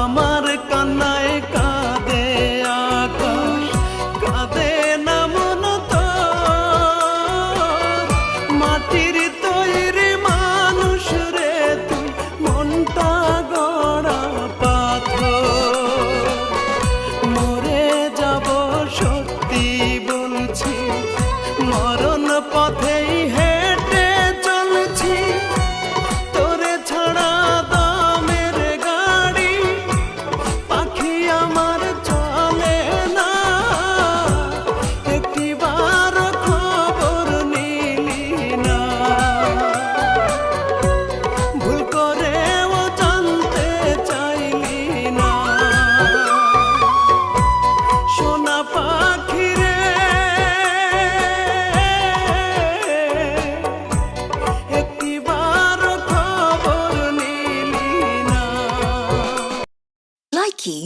আমার কান্নায় কাঁদে আকাশ, কাঁদে না মন তোর। মাটির তৈরি মানুষ রে তুই, মনটা গড়া পাথর। মরে যাব সত্যি বলছি, মরণ পথেই হেঁটে চলছি। তোরে ছাড়া দামের গাড়ি পাখি আমার চলে না। একটিবার খবর নিলি না, ভুল করেও জানতে চাইলি না। সোনা পাখি রে, একটিবার খবর নিলি না। Likey